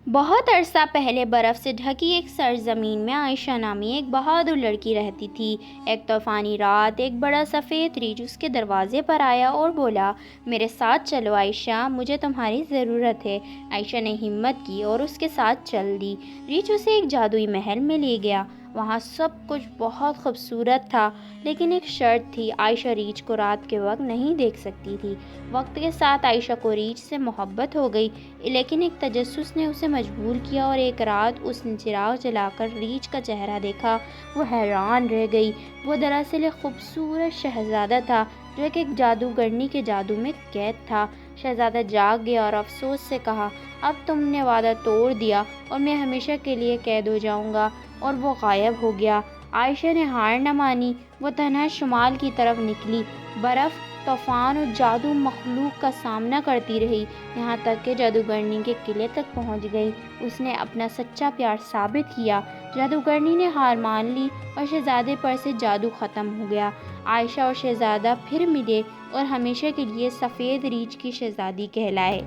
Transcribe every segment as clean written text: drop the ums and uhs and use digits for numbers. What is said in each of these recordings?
بہت عرصہ پہلے برف سے ڈھکی ایک سرزمین میں عائشہ نامی ایک بہادر لڑکی رہتی تھی۔ ایک طوفانی رات ایک بڑا سفید ریچھ اس کے دروازے پر آیا اور بولا، میرے ساتھ چلو عائشہ، مجھے تمہاری ضرورت ہے۔ عائشہ نے ہمت کی اور اس کے ساتھ چل دی۔ ریچھ اسے ایک جادوئی محل میں لے گیا۔ وہاں سب کچھ بہت خوبصورت تھا، لیکن ایک شرط تھی، عائشہ ریچھ کو رات کے وقت نہیں دیکھ سکتی تھی۔ وقت کے ساتھ عائشہ کو ریچھ سے محبت ہو گئی، لیکن ایک تجسس نے اسے مجبور کیا اور ایک رات اس نے چراغ جلا کر ریچھ کا چہرہ دیکھا۔ وہ حیران رہ گئی۔ وہ دراصل ایک خوبصورت شہزادہ تھا جو ایک جادوگرنی کے جادو میں قید تھا۔ شہزادہ جاگ گیا اور افسوس سے کہا، اب تم نے وعدہ توڑ دیا اور میں ہمیشہ کے لیے قید ہو جاؤں گا، اور وہ غائب ہو گیا۔ عائشہ نے ہار نہ مانی۔ وہ تنہا شمال کی طرف نکلی، برف، طوفان اور جادو مخلوق کا سامنا کرتی رہی، یہاں تک کہ جادوگرنی کے قلعے تک پہنچ گئی۔ اس نے اپنا سچا پیار ثابت کیا۔ جادوگرنی نے ہار مان لی اور شہزادے پر سے جادو ختم ہو گیا۔ عائشہ اور شہزادہ پھر ملے اور ہمیشہ کے لیے سفید ریچھ کی شہزادی کہلائے۔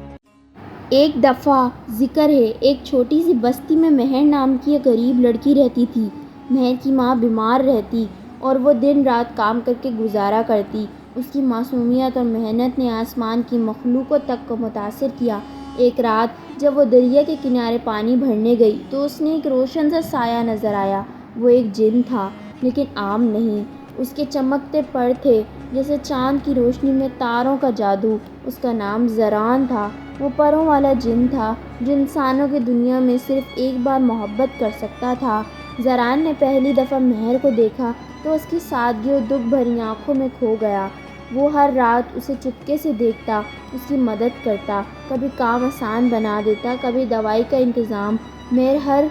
ایک دفعہ ذکر ہے، ایک چھوٹی سی بستی میں مہر نام کی ایک غریب لڑکی رہتی تھی۔ مہر کی ماں بیمار رہتی اور وہ دن رات کام کر کے گزارا کرتی۔ اس کی معصومیت اور محنت نے آسمان کی مخلوقوں تک کو متاثر کیا۔ ایک رات جب وہ دریا کے کنارے پانی بھرنے گئی تو اس نے ایک روشن سا سایہ نظر آیا۔ وہ ایک جن تھا، لیکن عام نہیں۔ اس کے چمکتے پر تھے جیسے چاند کی روشنی میں تاروں کا جادو۔ اس کا نام زران تھا۔ وہ پروں والا جن تھا جو انسانوں کی دنیا میں صرف ایک بار محبت کر سکتا تھا۔ زران نے پہلی دفعہ مہر کو دیکھا تو اس کی سادگی اور دکھ بھری آنکھوں میں کھو گیا۔ وہ ہر رات اسے چپکے سے دیکھتا، اس کی مدد کرتا، کبھی کام آسان بنا دیتا، کبھی دوائی کا انتظام۔ مہر ہر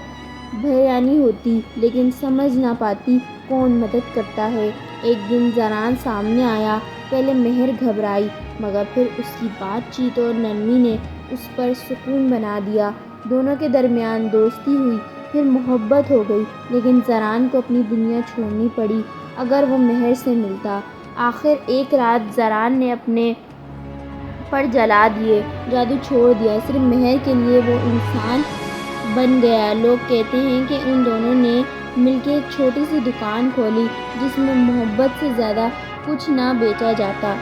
بھیانی ہوتی، لیکن سمجھ نہ پاتی کون مدد کرتا ہے۔ ایک دن زران سامنے آیا۔ پہلے مہر گھبرائی، مگر پھر اس کی بات چیت اور نرمی نے اس پر سکون بنا دیا۔ دونوں کے درمیان دوستی ہوئی، پھر محبت ہو گئی، لیکن زران کو اپنی دنیا چھوڑنی پڑی اگر وہ مہر سے ملتا۔ آخر ایک رات زران نے اپنے پر جلا دیے، جادو چھوڑ دیا، صرف مہر کے لیے وہ انسان بن گیا۔ لوگ کہتے ہیں کہ ان دونوں نے مل کے ایک چھوٹی سی دکان کھولی جس میں محبت سے زیادہ کچھ نہ بیچا جاتا۔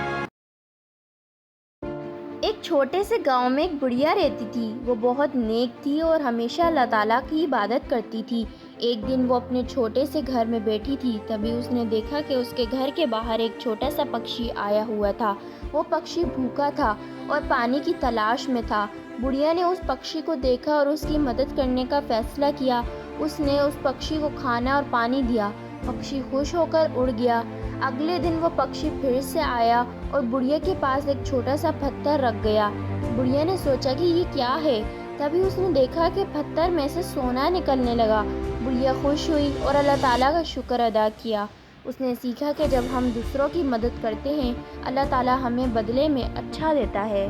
ایک چھوٹے سے گاؤں میں ایک بڑھیا رہتی تھی۔ وہ بہت نیک تھی اور ہمیشہ اللہ تعالیٰ کی عبادت کرتی تھی۔ ایک دن وہ اپنے چھوٹے سے گھر میں بیٹھی تھی، تبھی اس نے دیکھا کہ اس کے گھر کے باہر ایک چھوٹا سا پکشی آیا ہوا تھا۔ وہ پکشی بھوکا تھا اور پانی کی تلاش میں تھا۔ بڑھیا نے اس پکشی کو دیکھا اور اس کی مدد کرنے کا فیصلہ کیا۔ اس نے اس پکشی کو کھانا اور پانی دیا۔ پکشی خوش ہو کر اڑ گیا۔ اگلے دن وہ پکشی پھر سے آیا اور بڑھیا کے پاس ایک چھوٹا سا پتھر رکھ گیا۔ بڑھیا نے سوچا کہ یہ کیا ہے، تبھی اس نے دیکھا کہ پتھر میں سے سونا نکلنے لگا۔ بڑھیا خوش ہوئی اور اللہ تعالیٰ کا شکر ادا کیا۔ اس نے سیکھا کہ جب ہم دوسروں کی مدد کرتے ہیں، اللہ تعالیٰ ہمیں بدلے میں اچھا دیتا ہے۔